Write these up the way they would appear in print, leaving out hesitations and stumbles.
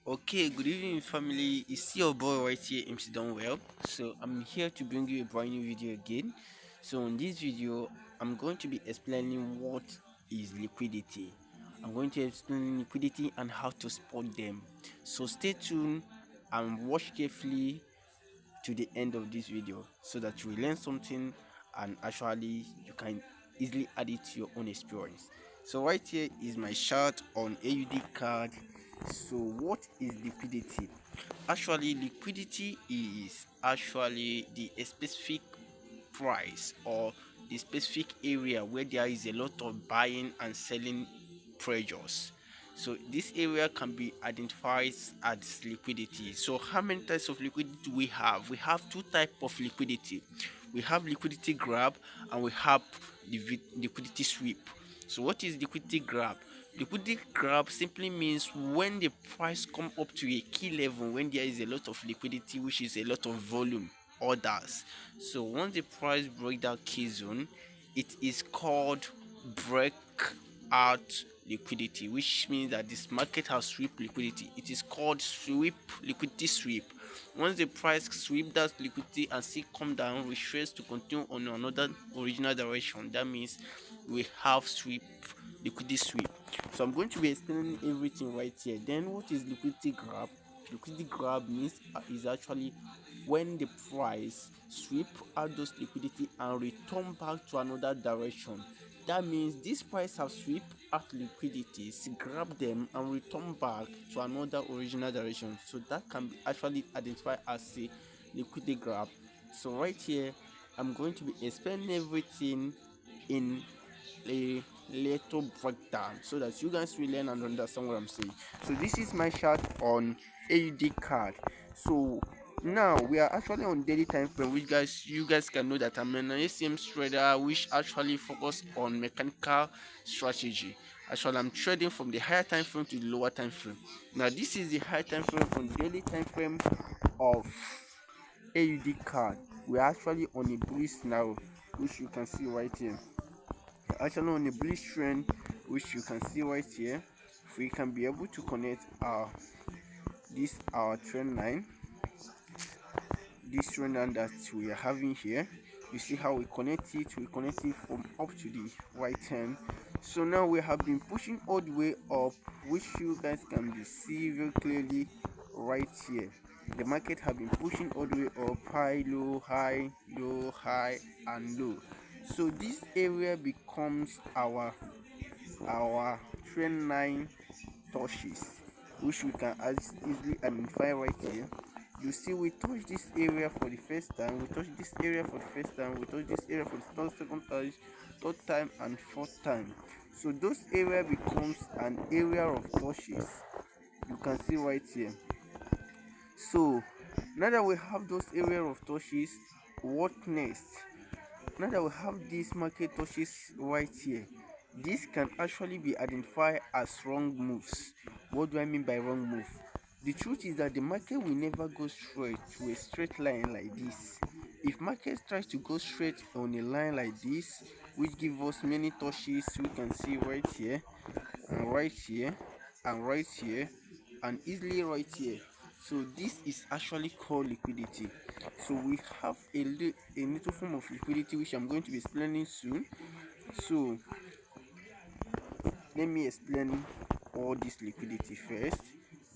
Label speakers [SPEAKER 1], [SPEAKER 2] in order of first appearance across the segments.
[SPEAKER 1] Okay, good evening, family. It's your boy right here, MC Done Well. So I'm here to bring you a brand new video again. So in this video, I'm going to be explaining what is liquidity. I'm going to explain liquidity and how to spot them. So stay tuned and watch carefully to the end of this video so that you will learn something and actually you can easily add it to your own experience. So right here is my chart on AUD card. So what is liquidity? Actually, liquidity is actually the specific price or the specific area where there is a lot of buying and selling pressures. So this area can be identified as liquidity. So how many types of liquidity we have? We have two types of liquidity. We have liquidity grab and we have liquidity sweep. So what is liquidity grab? Liquidity grab simply means when the price come up to a key level, when there is a lot of liquidity, which is a lot of volume orders. So once the price break that key zone, it is called break out liquidity, which means that this market has sweep liquidity. It is called sweep liquidity sweep. Once the price sweep that liquidity and see come down, retrace to continue on another original direction, that means we have sweep liquidity sweep. So I'm going to be explaining everything right here. Then what is liquidity grab? Liquidity grab means is actually when the price sweep out those liquidity and return back to another direction. That means this price have sweep out liquidities, grab them and return back to another original direction. So that can be actually identified as a liquidity grab. So right here I'm going to be explaining everything in a little breakdown so that you guys will learn and understand what I'm saying. So this is my chart on AUD card. So now we are actually on daily time frame, which you guys can know that I'm an ACM trader which actually focus on mechanical strategy. Actually, I'm trading from the higher time frame to the lower time frame. Now this is the higher time frame on the daily time frame of AUD card. We're actually on a bullish now, which you can see right here. Actually on a bullish trend, which you can see right here. If we can be able to connect our trend line, this trend line that we are having here, you see how we connect it from up to the right hand. So now we have been pushing all the way up, which you guys can be see very clearly right here. The market have been pushing all the way up, high low high low high and low. So this area becomes our trend line touches, which we can easily identify right here. You see we touch this area for the first time, we touch this area for the first time, we touch this area for the second touch, third time and fourth time. So those area becomes an area of touches, you can see right here. So now that we have those area of touches, what next? Now that we have these market touches right here, this can actually be identified as wrong moves. What do I mean by wrong move? The truth is that the market will never go straight to a straight line like this. If market tries to go straight on a line like this, which give us many touches, we can see right here and right here and right here and easily right here. So this is actually called liquidity. So we have a little form of liquidity which I'm going to be explaining soon. So let me explain all this liquidity first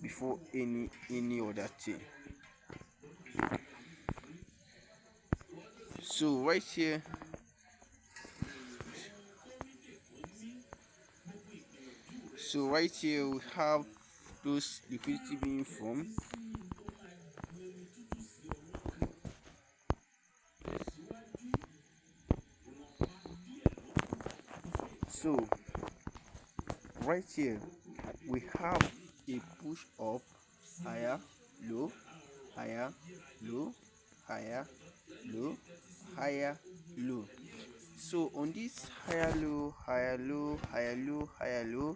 [SPEAKER 1] before any other thing. So right here we have those liquidity being formed. So right here we have a push up, higher low higher low higher low higher low. So on this higher low higher low higher low higher low,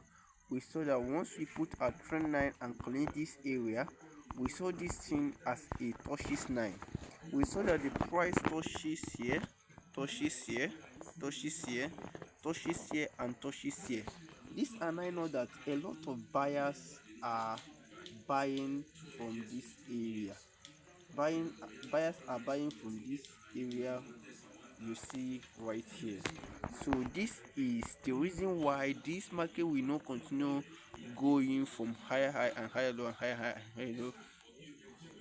[SPEAKER 1] we saw that once we put our trend line and connect this area, we saw this thing as a touches line. We saw that the price touches here, touches here, touches here, touches here and touches here. This and I know that a lot of buyers are buying from this area. Buying Buyers are buying from this area you see right here. So this is the reason why this market will not continue going from higher high and higher low and higher high and higher low.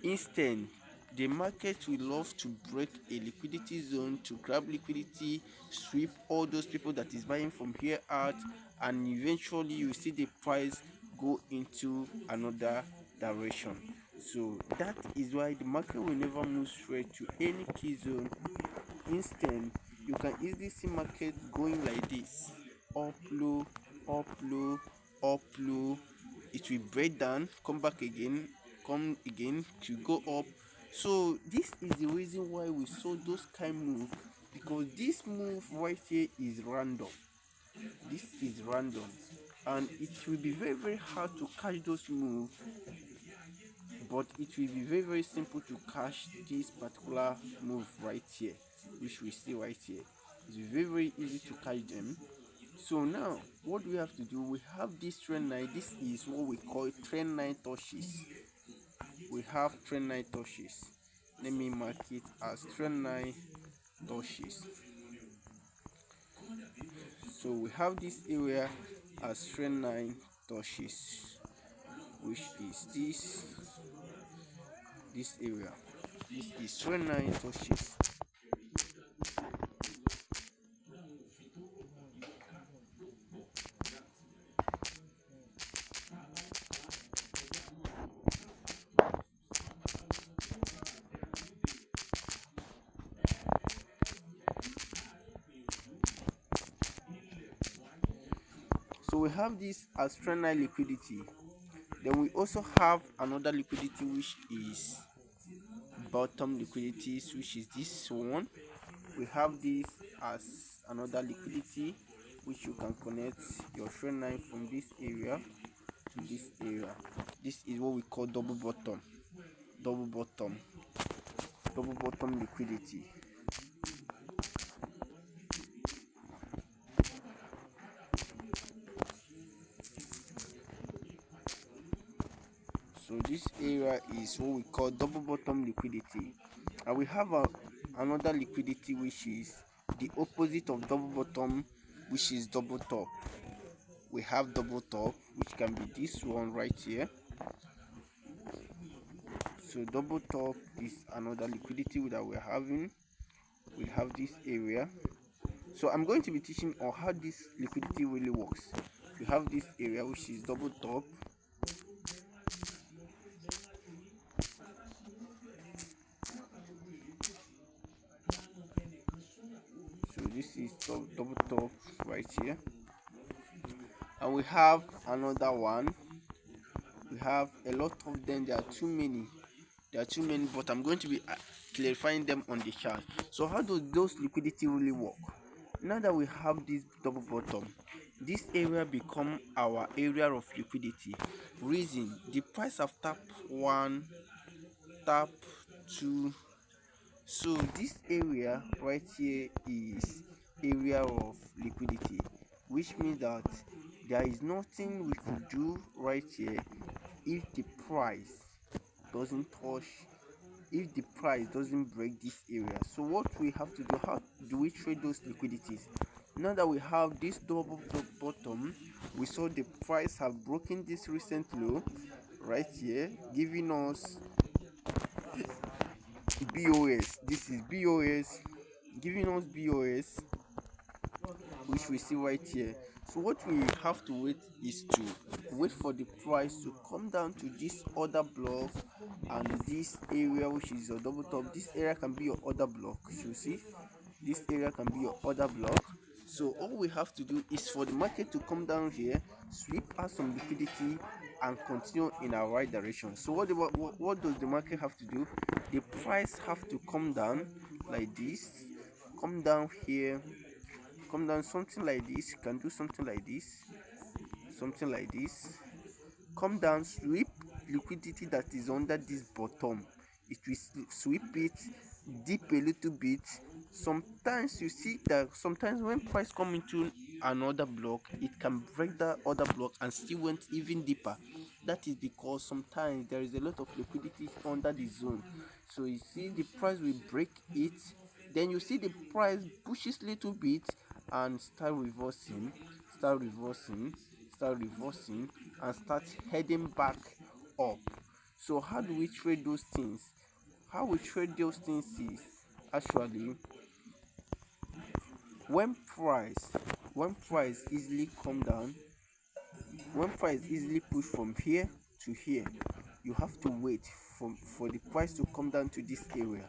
[SPEAKER 1] Instead, the market will love to break a liquidity zone to grab liquidity, sweep all those people that is buying from here out, and eventually you see the price go into another direction. So that is why the market will never move straight to any key zone. Instead, you can easily see market going like this: up low, up low, up low. It will break down, come back again, come again to go up. So this is the reason why we saw those kind move, because this move right here is random. This is random, and it will be very hard to catch those moves, but it will be very simple to catch this particular move right here, which we see right here. It's very easy to catch them. So now what do we have to do? We have this trend line. This is what we call trend line touches. We have trend line touches. Let me mark it as trend line touches. So we have this area as trend line touches, which is this area. This is trend line touches. So we have this as trend line liquidity. Then we also have another liquidity, which is bottom liquidities, which is this one. We have this as another liquidity, which you can connect your trend line from this area to this area. This is what we call double bottom liquidity. So this area is what we call double bottom liquidity, and we have another liquidity, which is the opposite of double bottom, which is double top. We have double top, which can be this one right here. So double top is another liquidity that we're having. We have this area. So I'm going to be teaching on how this liquidity really works. We have this area, which is double top. So this is double top right here, and we have another one. We have a lot of them. There are too many, but I'm going to be clarifying them on the chart. So how do those liquidity really work? Now that we have this double bottom, this area become our area of liquidity. Reason: the price of tap 1, tap 2. So this area right here is area of liquidity, which means that there is nothing we could do right here if the price doesn't touch, if the price doesn't break this area. So what we have to do, how do we trade those liquidities? Now that we have this double bottom, we saw the price have broken this recent low right here, giving us BOS. This is BOS, giving us BOS, which we see right here. So what we have to wait is to wait for the price to come down to this other block and this area, which is your double top. This area can be your other block. You see, this area can be your other block. So all we have to do is for the market to come down here, sweep out some liquidity, and continue in our right direction. So what does the market have to do? The price have to come down like this, come down here, come down something like this. You can do something like this, come down, sweep liquidity that is under this bottom. It will sweep it, dip a little bit. Sometimes you see that sometimes when price come into another block, it can break that other block and still went even deeper. That is because sometimes there is a lot of liquidity under the zone. So you see the price will break it, then you see the price pushes little bit and start reversing, start reversing, start reversing, and start heading back up. So how do we trade those things? How we trade those things is actually when price when price easily come down, when price easily push from here to here, you have to wait for the price to come down to this area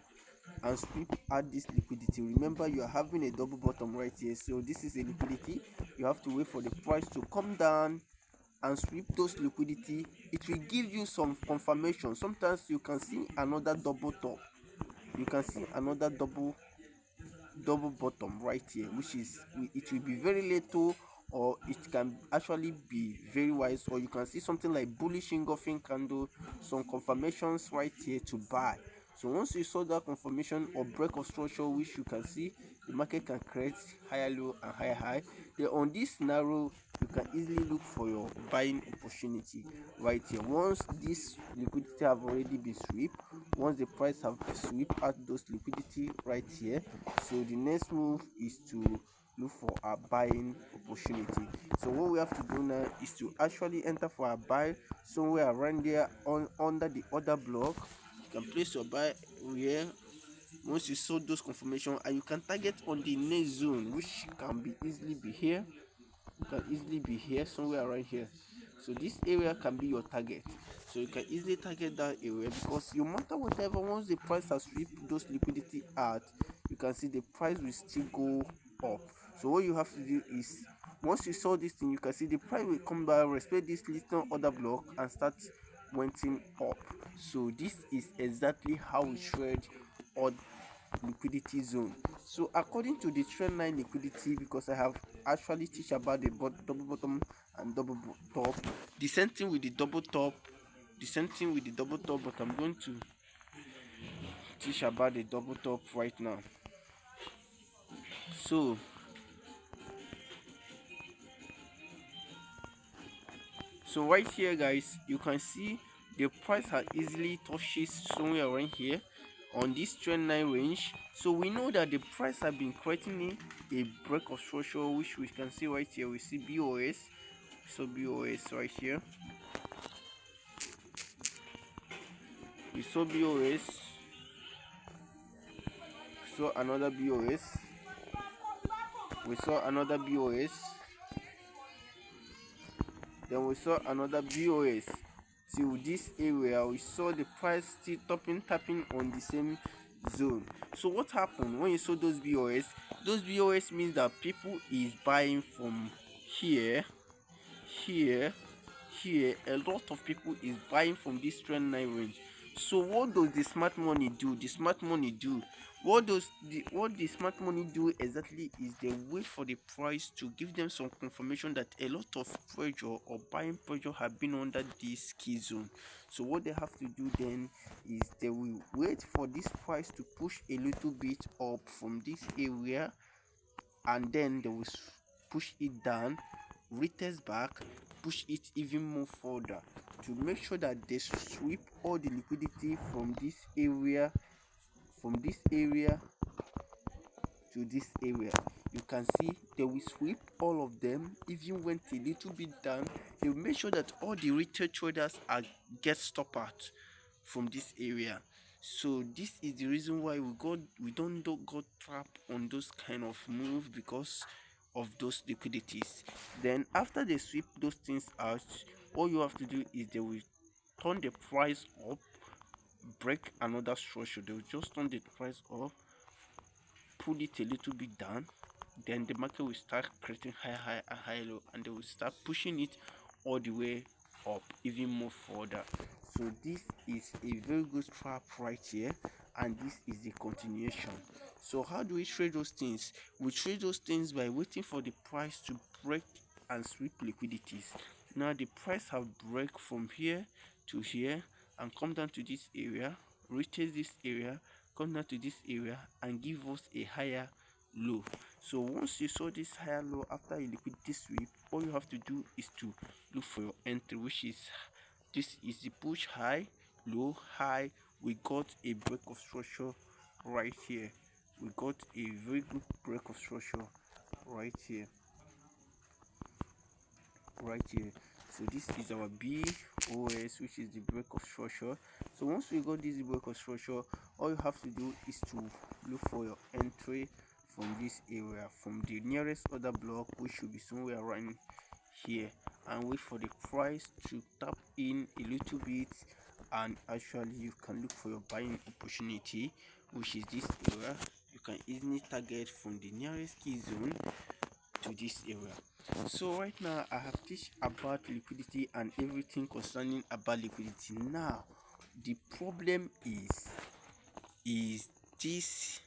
[SPEAKER 1] and sweep out this liquidity. Remember, you are having a double bottom right here, so this is a liquidity. You have to wait for the price to come down and sweep those liquidity. It will give you some confirmation. Sometimes you can see another double top, you can see another double bottom right here, which is, it will be very little, or it can actually be very wise, or you can see something like bullish engulfing candle, some confirmations right here to buy. So once you saw that confirmation or break of structure, which you can see the market can create higher low and higher high, then on this scenario you can easily look for your buying opportunity right here. Once this liquidity have already been swept, once the price have swept out those liquidity right here, so the next move is to look for a buying opportunity. So what we have to do now is to actually enter for a buy somewhere around there on under the order block. You can place your buy here once you saw those confirmation, and you can target on the next zone, which can be easily be here, can easily be here, somewhere around here. So this area can be your target, so you can easily target that area, because no matter whatever, once the price has swept those liquidity out, you can see the price will still go up. So what you have to do is, once you saw this thing, you can see the price will come back, respect this little order block, and start wentting up. So this is exactly how we trade or liquidity zone. So according to the trend line liquidity, because I have actually teach about the double bottom and double top, the same thing with the double top, the same thing with the double top, but I'm going to teach about the double top right now. So right here guys, you can see the price has easily touches somewhere around here on this trend line range. So we know that the price has been creating a break of structure, which we can see right here. We see BOS, so BOS right here, we saw BOS, saw another BOS, we saw another BOS, then we saw another BOS till this area. We saw the price still tapping on the same zone. So what happened when you saw those BOS? Those BOS means that people is buying from here, here, here. A lot of people is buying from this trend line range. So what does the smart money do? The smart money do, what the smart money do exactly is they wait for the price to give them some confirmation that a lot of pressure or buying pressure have been under this key zone. So what they have to do then is they will wait for this price to push a little bit up from this area, and then they will push it down, retest back, push it even more further to make sure that they sweep all the liquidity from this area, to this area. You can see they will sweep all of them, even went a little bit down. They will make sure that all the retail traders are get stopped out from this area. So this is the reason why we don't got trapped on those kind of move, because of those liquidities. Then after they sweep those things out, all you have to do is they will turn the price up, break another structure. They will just turn the price up, pull it a little bit down, then the market will start creating high and high low, and they will start pushing it all the way up even more further. So this is a very good trap right here, and this is the continuation. So how do we trade those things? We trade those things by waiting for the price to break and sweep liquidities. Now the price have break from here to here and come down to this area, reaches this area, come down to this area, and give us a higher low. So once you saw this higher low after a liquidity sweep, all you have to do is to look for your entry, which is this is the push high, low, high. We got a break of structure right here. We got a very good break of structure right here, right here. So this is our BOS, which is the break of structure. So once we got this break of structure, all you have to do is to look for your entry from this area, from the nearest other block, which should be somewhere around here, and wait for the price to tap in a little bit, and actually you can look for your buying opportunity, which is this area. You can easily target from the nearest key zone to this area. So right now I have teach about liquidity and everything concerning about liquidity. Now the problem is this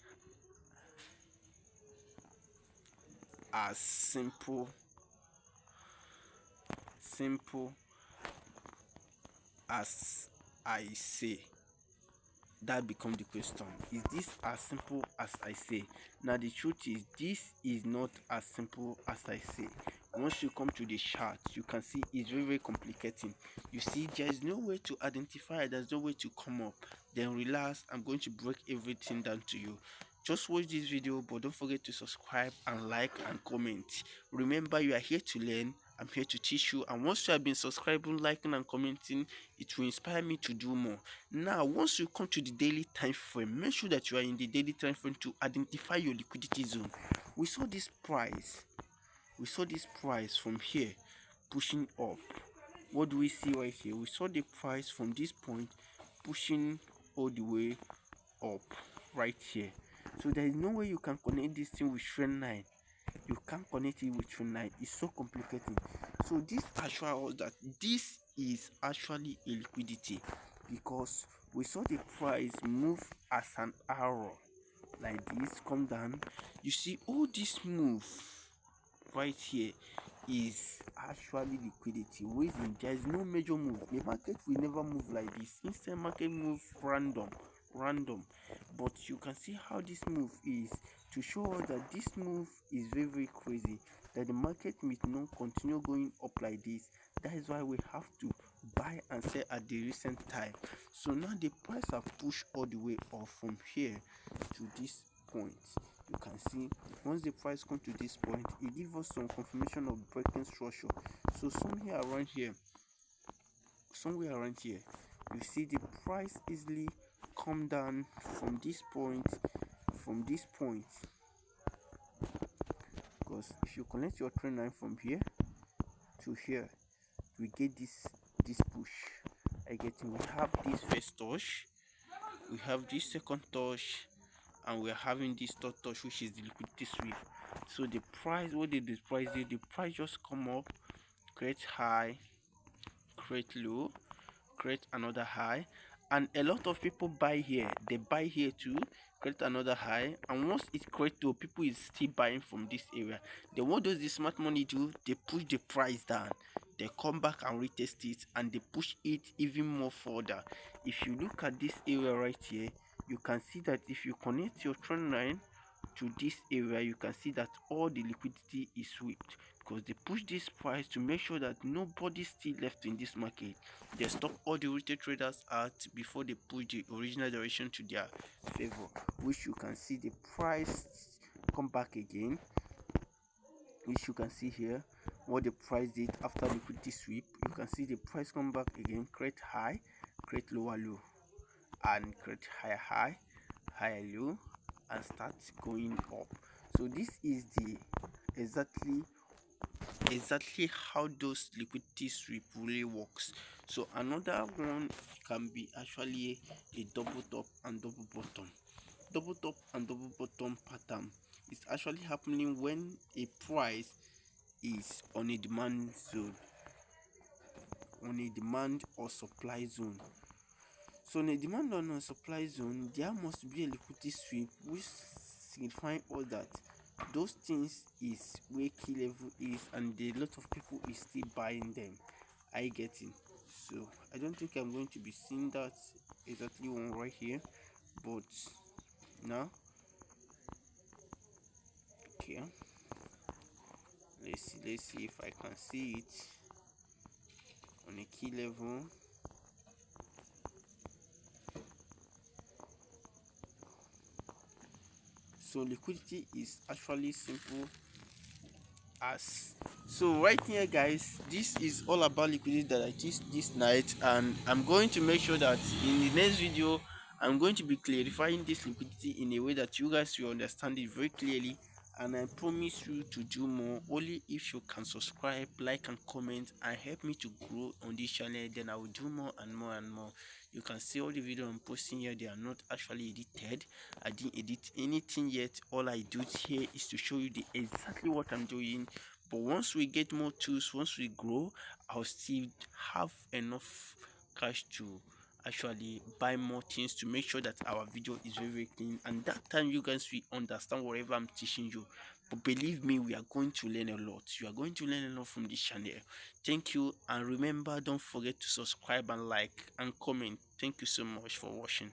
[SPEAKER 1] as simple as I say? That becomes the question. Is this as simple as I say? Now the truth is this is not as simple as I say. Once you come to the chart, you can see it's very complicating. You see there's no way to identify, there's no way to come up. Then relax, I'm going to break everything down to you. Just watch this video, but don't forget to subscribe and like and comment. Remember, you are here to learn. I'm here to teach you, and once you have been subscribing, liking and commenting, it will inspire me to do more. Now once you come to the daily time frame, make sure that you are in the daily time frame to identify your liquidity zone. We saw this price from here pushing up. What do we see right here? We saw the price from this point pushing all the way up right here. So there is no way you can connect this thing with trend line. You can't connect it with trend line. It's so complicated. So this assures that this is actually a liquidity, because we saw the price move as an arrow like this, come down. You see all this move right here is actually liquidity. Reason, there is no major move. The market will never move like this. Instead market move random. But you can see how this move is to show us that this move is very crazy, that the market may not continue going up like this. That is why we have to buy and sell at the recent time. So now the price have pushed all the way up from here to this point. You can see once the price comes to this point, it gives us some confirmation of breaking structure. So somewhere around here, you see the price easily come down from this point, because if you connect your trend line from here to here, we get this push. I get it. We have this first touch, we have this second touch, and we're having this third touch, which is the liquidity sweep. So the price, what did the price do? The price just come up, create high, create low, create another high, and a lot of people buy here. They buy here too, create another high, and once it creates low, people is still buying from this area. Then what does the smart money do? They push the price down. They come back and retest it, and they push it even more further. If you look at this area right here, you can see that if you connect your trend line to this area, you can see that all the liquidity is swept, because they push this price to make sure that nobody still left in this market. They stop all the retail traders out before they push the original direction to their favor, which you can see the price come back again, which you can see here what the price did after liquidity sweep. You can see the price come back again, create high, create lower low, and create higher higher low, and start going up. So this is the exactly how those liquidity sweep really works. So another one can be actually a double top and double bottom. Double top and double bottom pattern is actually happening when a price is on a demand zone, on a demand or supply zone. So in a demand on a supply zone, there must be a liquidity sweep, which signifying all that those things is where key level is, and a lot of people is still buying them. I get it. So I don't think I'm going to be seeing that exactly one right here, but now Okay, let's see if I can see it on a key level. So liquidity is actually simple as so. Right here, guys, this is all about liquidity that I teach this night, and I'm going to make sure that in the next video I'm going to be clarifying this liquidity in a way that you guys will understand it very clearly. And I promise you to do more only if you can subscribe, like, and comment and help me to grow on this channel. Then I will do more and more and more. You can see all the video I'm posting here, they are not actually edited. I didn't edit anything yet. All I do here is to show you the exactly what I'm doing. But once we get more tools, once we grow, I'll still have enough cash to actually buy more things to make sure that our video is very, very clean, and that time you guys will understand whatever I'm teaching you. But believe me, we are going to learn a lot. You are going to learn a lot from this channel. Thank you, and remember, don't forget to subscribe and like and comment. Thank you so much for watching.